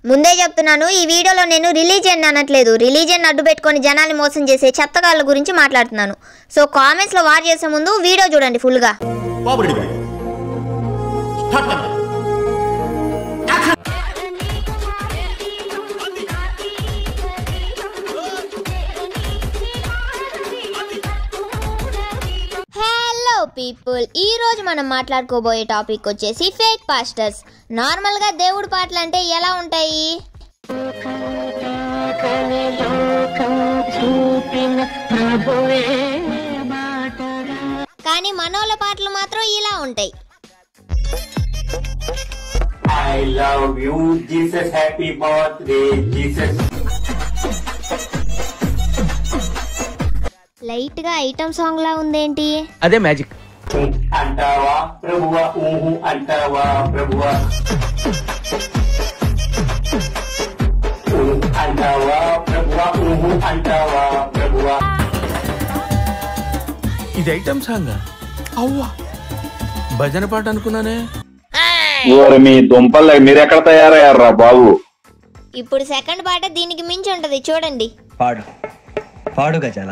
ముందే చెప్తున్నాను, ఈ వీడియోలో నేను రిలీజియన్ అనట్లేదు. రిలీజియన్ అడ్డు పెట్టుకొని జనాన్ని మోసం చేసే చెత్తగాళ్ళ గురించి మాట్లాడుతున్నాను. సో కామెంట్స్లో వార్ చేసే ముందు వీడియో చూడండి ఫుల్గా. పీపుల్, ఈ రోజు మనం మాట్లాడుకోబోయే టాపిక్ వచ్చేసి ఫేక్ పాస్టర్స్. నార్మల్ గా దేవుడి పాటలు అంటే ఎలా ఉంటాయి, కానీ మనోళ్ళ పాటలు మాత్రం ఇలా ఉంటాయి. I love you, Jesus, happy birthday, Jesus. Light గా ఐటమ్ సాంగ్ లా ఉందేంటి? అదే మ్యాజిక్ అంటావా ప్రభువా, ఊహు అంటావా ప్రభువా, అంటావా ప్రభువా, ఊహు అంటావా ప్రభువా. ఇది ఐటమ్ సాంగ్. అవ్వా, భజన పాట అనుకున్నానే. మీ దుంపలు మీరు ఎక్కడ తయారయ్యారా బాబు? ఇప్పుడు సెకండ్ పాట దీనికి మించి ఉంటది, చూడండి. పాడు పాడు గజాల.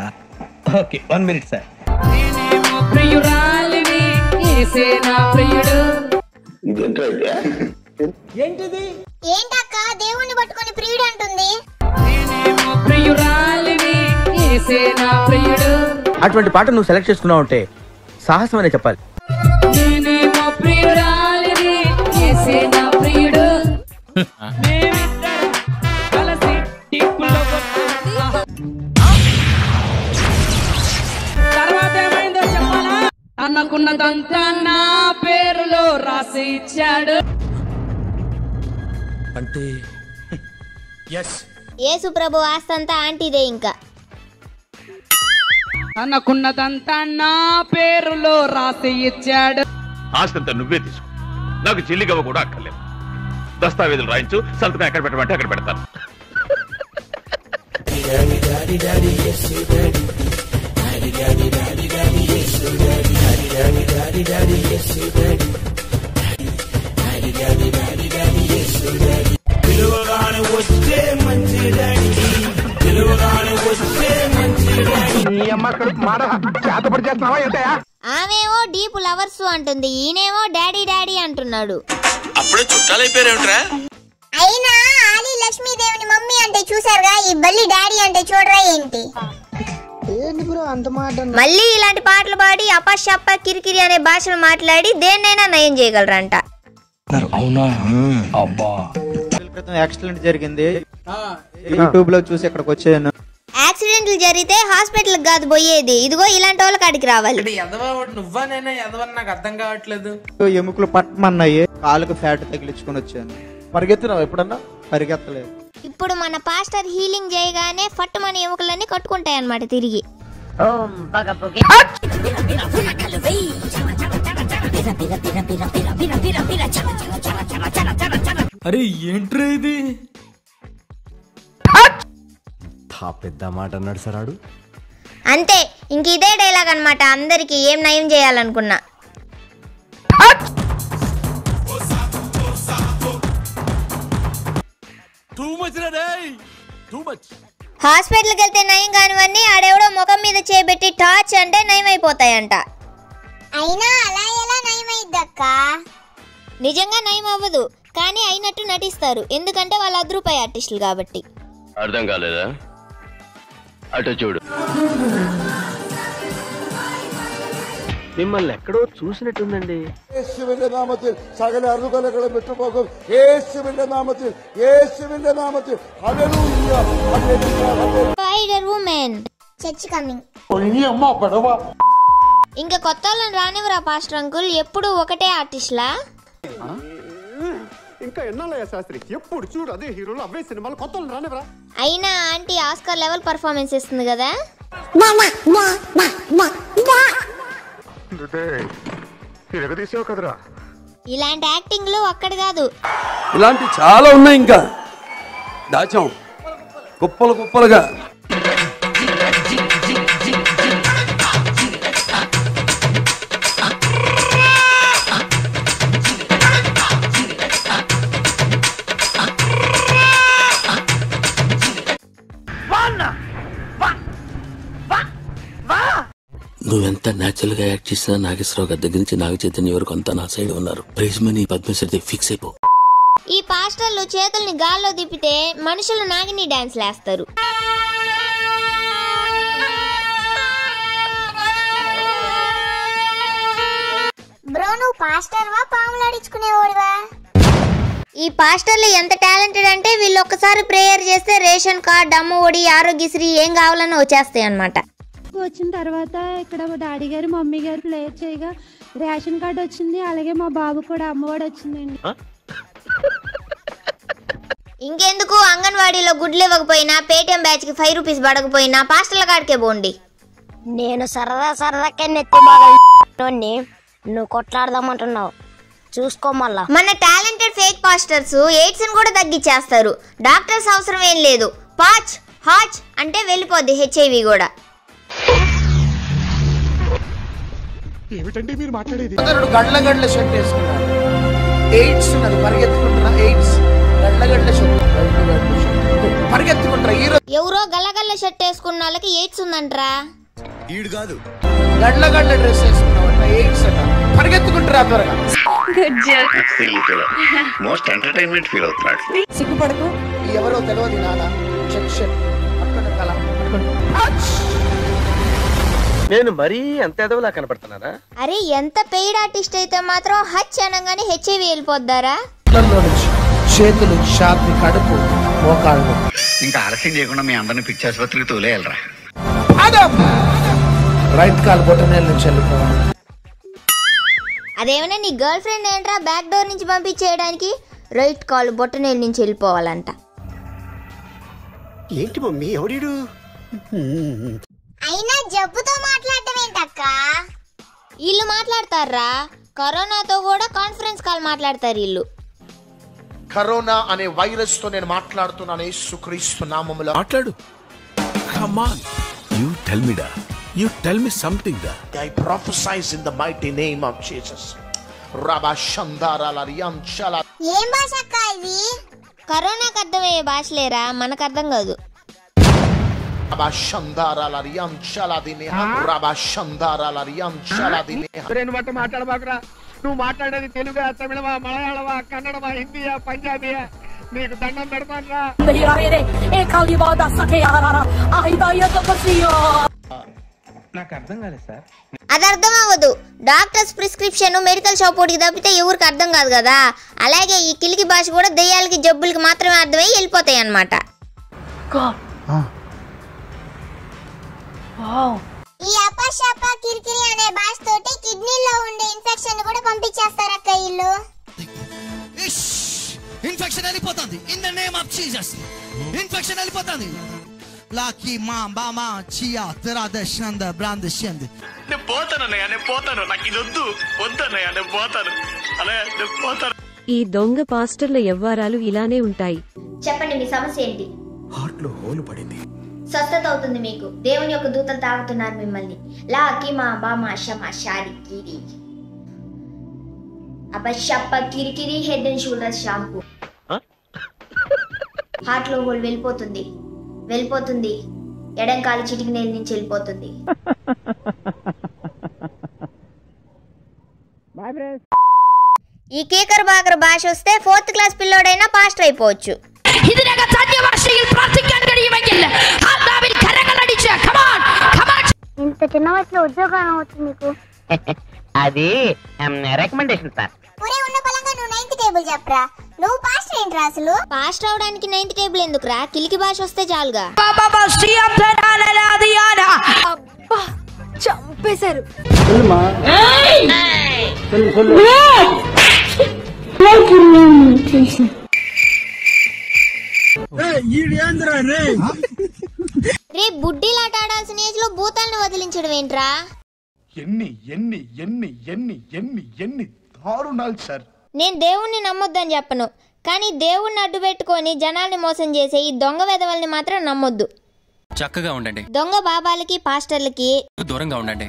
Okay, 1 minute sir. ఏంటక్క దేవుణ్ణి పట్టుకొని ప్రియుడు అంటుంది? అటువంటి పాట నువ్వు సెలెక్ట్ చేసుకున్నావు అంటే సాహసం అనే చెప్పాలి. అన్నకున్నదంతా నా పేరులో రాసి ఇచ్చాడు అంటే యేసు ప్రభు ఆస్తంతా ఆంటీదే. ఇంకా అన్నకున్నదంతా నా పేరులో రాసి ఇచ్చాడు. ఆస్తంతా నువ్వే తీసుకో, నాకు చెల్లిగవ్వ కూడా అక్కర్లేదు. దస్తావేజులు రాయించు, సంతకం ఎక్కడ పెట్టమంటే అక్కడ పెడతాను. ఆమెమో డీప్ లవర్స్ అంటుంది, ఈయనేమో డాడీ డాడీ అంటున్నాడు. అప్పుడే చుట్టాలైపోయారేమిట్రా? అయినా ఆలి లక్ష్మీదేవిని మమ్మీ అంటే చూసారుగా, ఈ బల్లి డాడీ అంటే చూడరా ఏంటి? మళ్ళీ ఇలాంటి పాటలు పాడి అపశప్ప కిరికిరి అనే భాషలు మాట్లాడి దేన్నైనా నయం చేయగలరంట. అవునా? అబ్బా, యాక్సిడెంట్ జరిగింది, యూట్యూబ్ లో చూసి ఇక్కడికి వచ్చాను. యాక్సిడెంట్లు జరిగితే హాస్పిటల్ కాదు పోయేది, ఇదిగో ఇలాంటి వాళ్ళ కాడికి రావాలి. నువ్వానైనా ఎదవని నాకు అర్థం కావట్లేదు. ఎముకలు పట్టమన్నాయి, కాలుకు ఫ్యాట్ తగిలించుకొని వచ్చాను. పరిగెత్తినావు ఎప్పుడన్నా? పరిగెత్తలేదు. ఇప్పుడు మన పాస్టర్ హీలింగ్ చేయగానే ఫట్టుమని ఎముకలన్నీ కట్టుకుంటాయి అన్నమాట తిరిగి. అరే ఏంట్రా ఇది? పెద్ద మాట అన్నాడు సార్ ఆడు. అంతే, ఇంక ఇదే డైలాగ్ అన్నమాట అందరికి ఏం నయం చేయాలనుకున్నా. హాస్పిటల్కి వెళ్తే నయం కానివన్నీ ఆడెవడో ముఖం మీద చేపెట్టి టార్చ్ అంటే నయం అయిపోతాయంట. అయినా అలా ఎలా నయమైద్దక్క? నిజంగా నయం అవ్వదు, కానీ అయినట్టు నటిస్తారు, ఎందుకంటే వాళ్ళు 100 రూపాయి ఆర్టిస్టులు కాబట్టి. అర్థం కాలేదా? అటు చూడు. మిమ్మల్ని ఎక్కడో చూసినట్టుందండి. യേശുവിന്റെ നാമത്തിൽ സകല അറുകലകളും വിട്ടുപോകും. യേശുവിന്റെ നാമത്തിൽ, യേശുവിന്റെ നാമത്തിൽ. Hallelujah, hallelujah, hallelujah. Spider woman church coming. ఒయ్యి అమ్మ పడవ. ఇంకా కొత్త వాళ్ళని రానివరా పాస్టర్ అంకుల్, ఎప్పుడు ఒకటే ఆర్టిస్ట్లా? ఇంకా ఎన్నాళ్ళయ్యా శాస్త్రి, ఎప్పుడు చూడు అదే హీరోలు అవే సినిమాలు, కొత్త వాళ్ళని రానివరా? అయినా ఆంటీ ఆస్కార్ లెవెల్ పర్ఫార్మెన్స్ ఇస్తుంది కదా. ఇలాంటి యాక్టింగ్లు అక్కడ కాదు, ఇలాంటి చాలా ఉన్నాయి, ఇంకా దాచాం కుప్పలు కుప్పలుగా. నువ్వెంత న్యాచురల్ గా యాక్ట్ చేసినా నాగేశ్వరరావు గారి దగ్గర నుంచి నాగ చైతన్య వరకు అంతా నా సైడ్ ఉన్నారు. ప్రైజ్ మనీ పద్మశ్రీ ఫిక్స్ అయిపో. ఈ పాస్టర్లు చేతుల్ని గాల్లో తిప్పితే మనుషులు నాగిని డాన్స్ లేస్తారు. బ్రో నువ్వు పాస్టర్వా పాములాడించుకునేవాడివా? ఈ పాస్టర్లు ఎంత టాలెంటెడ్ అంటే వీళ్ళు ఒక్కసారి ప్రేయర్ చేస్తే రేషన్ కార్డ్, అమ్మ ఒడి, ఆరోగ్యశ్రీ ఏం కావాలన్నా వచ్చేస్తాయి అన్నమాట. వచ్చిన తర్వాత ఇక్కడ డాడీ గారు మమ్మీ గారు ప్రేయర్ చేయగా రేషన్ కార్డు వచ్చింది, అలాగే మా బాబు కూడా అమ్మఒడి వచ్చిందండి. ఇంకెందుకు అంగన్వాడీలో గుడ్లు ఇవ్వకపోయినా, పేటిఎం బ్యాచ్ కి 5 రూపీస్ పడకపోయినా పాస్టర్ల కాడికే పోండి. నేను సరదాకే నెత్తి బాగా నువ్వు కొట్లాడదామంటున్నావు, చూసుకో మళ్ళా. మన టాలెంటెడ్ ఫేక్ పాస్టర్స్ ఎయిడ్స్ ని కూడా తగ్గించేస్తారు. డాక్టర్స్ అవసరం ఏం లేదు, పాచ్ హాచ్ అంటే వెళ్ళిపోద్ది HIV కూడా. ఏమిటండి మీరు మాట్లాడేది? గడ్ల షర్ట్ వేసుకున్నాడు, ఎయిడ్స్ ఉన్నది, పరిగెత్తుకుంటున్నా ఎయిడ్స్, గడ్ల షర్ట్ పరిగెత్తుకుంటారా. ఎవరో గల్లగల్ల షర్ట్ వేసుకున్న వాళ్ళకి ఎయిడ్స్ ఉందంటరా. ఈడు కాదు, గడ్ల డ్రెస్ వేసుకున్నావంట, ఎయిడ్స్ అట, పరిగెత్తుకుంటారా త్వరగా. మోస్ట్ ఎంటర్టైన్మెంట్ ఫీల్ అవుతున్నాడు. సిగ్గుపడకు, ఎవరో తెలియదు నాన్న. షర్ట్ పట్టుకుంటారు కల నేను మరీ అంత ఎదవలా కనపడుతున్నారా? అరే ఎంత పెయిడ్ ఆర్టిస్ట్ అయితే మాత్రం హచ్ అనగానే HIV వెళ్ళిపోద్దారా? చేతులు, షాతి, కడుపు, మోకాళ్ళు. ఇంకా ఆలస్యం చేయకుండా మీ అందరిని పిచ్చి ఆసుపత్రికి తోలేయాలరా. రైట్ కాల్ బొటనేల నుంచి వెళ్ళిపోవాలి. అదేమన్నా నీ గర్ల్ ఫ్రెండ్ ఏంట్రా బ్యాక్ డోర్ నుంచి పంపించేయడానికి? రైట్ కాల్ బొటనేల నుంచి వెళ్ళిపోవాలంట. ఏంటి మమ్మీ ఎవడీడు? అయినా జబ్బుతో మాట్లాడటం ఏంటక్క? వీళ్ళు మాట్లాడతారా? కరోనాతో కూడా కాన్ఫరెన్స్ కాల్ మాట్లాడతారు వీళ్ళు. కరోనా అనే వైరస్ తో నేను మాట్లాడుతున్నాను యేసుక్రీస్తు నామములో. మాట్లాడు. Come on. You tell me da. You tell me something da. I prophesize in the mighty name of Jesus. Rabba Shandara Lariam Shala. ఏం భాష అక్క ఇది? కరోనాకి అర్థమయ్యే భాషలేరా, మనకు అర్థం కాదు. Rabba Shandara Lariam Shala Dine. Rabba Shandara Lariam Shala Dine. రెండు బట్ట మాట్లాడబాకురా. నువ్వు మాట్లాడేది తెలుగా, తమిళమా, మలయాళమా, కన్నడమా, హిందీయా, పంజాబీయా? నీకు దండం పెడతానురా. నాకు అర్థం కాలేదు సార్. అది అర్థం అవ్వదు. డాక్టర్స్ ప్రిస్క్రిప్షన్ మెడికల్ షాప్ ఒకటికి తప్పితే ఎవరికి అర్థం కాదు కదా. అలాగే ఈ కిలికి భాష కూడా దెయ్యాలకి, జబ్బులకి మాత్రమే అర్థమై వెళ్ళిపోతాయి అన్నమాట. ఈ అపశాప కిరికిరి అనే భాష తోటి కిడ్నీలో ఉండే ఇన్ఫెక్షన్ కూడా పంపించేస్తారు అక్క వీళ్ళు. ఇన్ఫెక్షన్ వెళ్ళిపోతుంది. In the name of Jesus infection వెళ్ళిపోతుంది. లాకి మా బామా చియా తెరా దశనంద బ్రాండ్ షంద్. నేను పోతానన్నయ్య, నేను పోతాను. నాకు ఇది వద్దు, వద్దన్నయ్య, నేను పోతాను. అలా నేను పోతాను. ఈ దొంగ పాస్టర్ల వ్యవహారాలు ఇలానే ఉంటాయి. చెప్పండి మీ సమస్య ఏంటి? హార్ట్ లో హోల్ పడింది. స్వస్థత అవుతుంది మీకు. దేవుని యొక్క దూతలు తాగుతున్నారు మిమ్మల్ని. లాకి మా బామా షమా షారి కిరి అబషప్ప కిరికిరి head and shoulders shampoo. Heart లో హోల్ వెళ్ళిపోతుంది, వెళ్ళిపోతుంది. ఎడం కాలు చిటికి నేల నుంచి వెళ్ళిపోతుంది. ఈ కేకర్ బాకర్ భాష వస్తే 4th క్లాస్ పిల్లోడైనా పాస్టర్ అయిపోవచ్చు. ఇంత చిన్న వయసులో ఉద్యోగం అవుతుంది మీకు? అది రికమెండేషన్ సార్. ఉన్న పలంగా నువ్వు 9th టేబుల్ చెప్పరా. నువ్వు పాస్టర్ ఏంట్రా అసలు? పాస్టర్ అవడానికి 9th టేబుల్ ఎందుకురా? కిలికి భాష వస్తే చాలుగా. చంపేశారు. రే బుడ్డిలాట ఆడాల్సిన ఏజ్ లో భూతాలను వదిలించడం ఏంట్రా? ఎన్ని ఎన్ని ఎన్ని ఎన్ని ఎన్ని ఎన్ని దారుణాలు సార్. నేను దేవుణ్ణి నమ్మొద్దని చెప్పను, కానీ దేవుణ్ణి అడ్డు పెట్టుకొని జనాల్ని మోసం చేసే ఈ దొంగ వెధవల్ని మాత్రం నమ్మొద్దు. చక్కగా ఉండండి. దొంగ బాబాలకి, పాస్టర్లకి దూరంగా ఉండండి.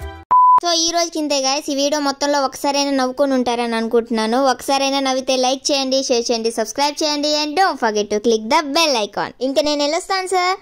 సో ఈ రోజుకి ఇంతే గైస్. ఈ వీడియో మొత్తంలో ఒకసారైనా నవ్వుకొని ఉంటారని అనుకుంటున్నాను. ఒకసారైనా నవ్వితే లైక్ చేయండి, షేర్ చేయండి, సబ్స్క్రైబ్ చేయండి, and don't forget to click the bell icon. ఇంకా నేను వెళ్ళొస్తాను సార్.